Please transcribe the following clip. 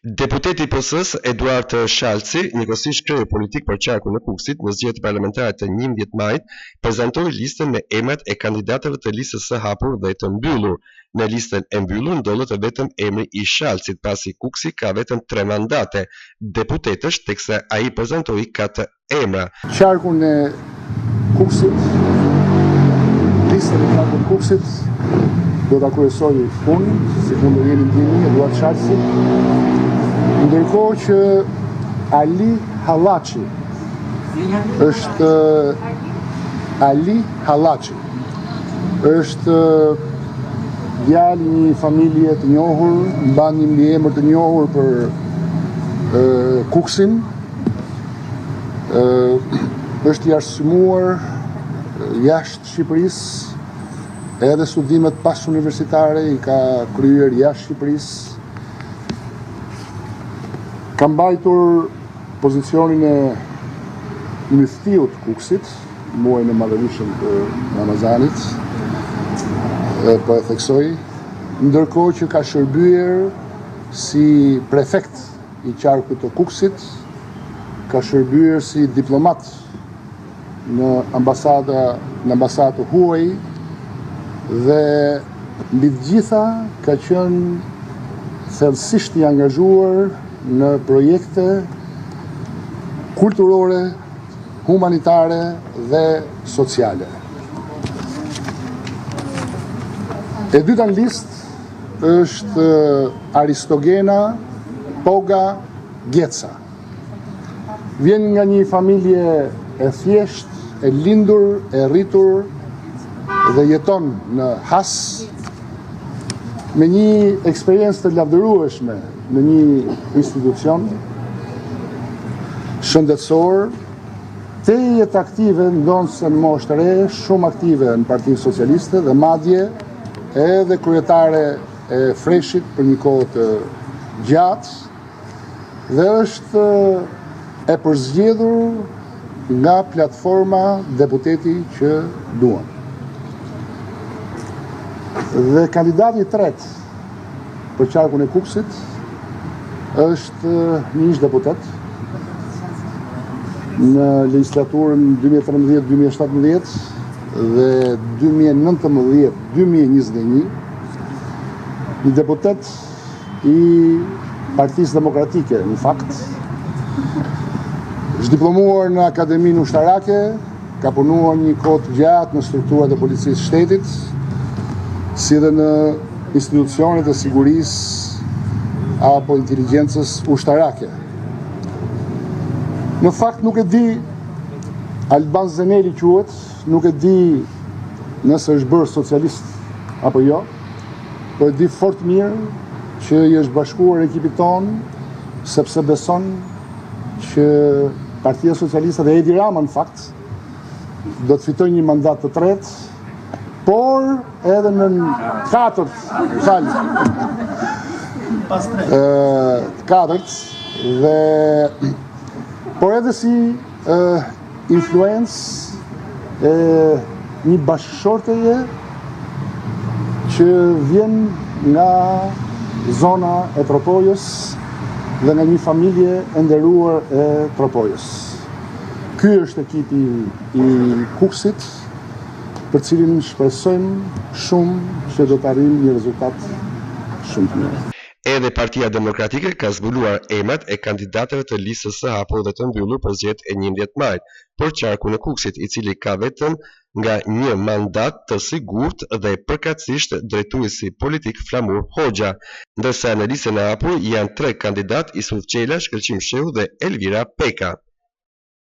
Deputeti i PS-s Eduard Shalci, njëkohësisht krye politik për qarkun e Kukësit, në zgjedhjet parlamentare të 11 majit, prezantoi listën me emrat e kandidatëve të listës së hapur dhe të mbyllur. Në listën e mbyllur ndodhet vetëm emri i Shalcit, pasi Kuksi ka vetëm 3 mandate deputetësh, teksa ai prezantoi 4 emra. Qarkun e Kukësit, listën e qarkut të Kukësit do ta kryesoj unë, si kundërjeni ndimi, Eduard Shalci, ndërkohë që Ali Hallaçi është djali një familje të njohur, mban një mbiemër të njohur për Kukësin, është i arsyemuar jashtë Shqipërisë, edhe studimet pas universitare i ka kryer jashtë Shqipërisë. Ka mbajtur pozicionin e myftiut të Kukësit, muajin e madhërisëm të Ramazanit, po e theksoj, ndërkohë që ka shërbyer si prefekt i qarkut të Kukësit, ka shërbyer si diplomat në ambasadë të huaj dhe mbi të gjitha ka qenë thellësisht i angazhuar në projekte kulturore, humanitare dhe sociale. E dyta në listë është Aristogena Poga Gjeca. Vjen nga një familje e thjesht, e lindur, e rritur dhe jeton në Has, me një eksperiencë të lavdërueshme në një institucion shëndetësor, tejet aktive ndonse në moshë të re, shumë aktive në Partinë Socialiste dhe madje edhe kryetare e Freshit për një kohë të gjatë, dhe është e përzgjedhur nga platforma deputeti që duan. Dhe kandidati i tretë për qarkun e Kukësit është një ish deputet në legislaturën 2013-2017 dhe 2019-2021, një deputet i Partisë Demokratike, në fakt, është diplomuar në Akademinë Ushtarake, ka punuar një kohë të gjatë në strukturat e policisë shtetit, si dhe në institucionet e sigurisë apo inteligjencës ushtarake. Në fakt nuk e di, Alban Zeneli quhet, nuk e di nëse është bërë socialist apo jo, po e di fort mirë që i është bashkuar ekipit tonë, sepse beson që Partia Socialiste dhe Edi Rama në fakt do të fitojë një mandat të tretë, por edhe në katërt, dhe por edhe si influencë një bashkëshorteje që vjen nga zona e Tropojës dhe nga një familje e nderuar e Tropojës. Ky është ekipi i Kukësit, për cilin shpresojmë shumë që do të arrijmë një rezultat shumë të mirë. Edhe Partia Demokratike ka zbuluar emrat e kandidatëve të listës së hapur dhe të mbyllur për zgjedhjet e 11 majit, për qarkun e Kukësit, i cili ka vetëm nga një mandat të sigurt dhe përkatësisht drejtuesi politik Flamur Hoxha, ndërsa në listën e hapur janë 3 kandidat: Isuf Qela, Shkëlqim Shehu dhe Elvira Peka.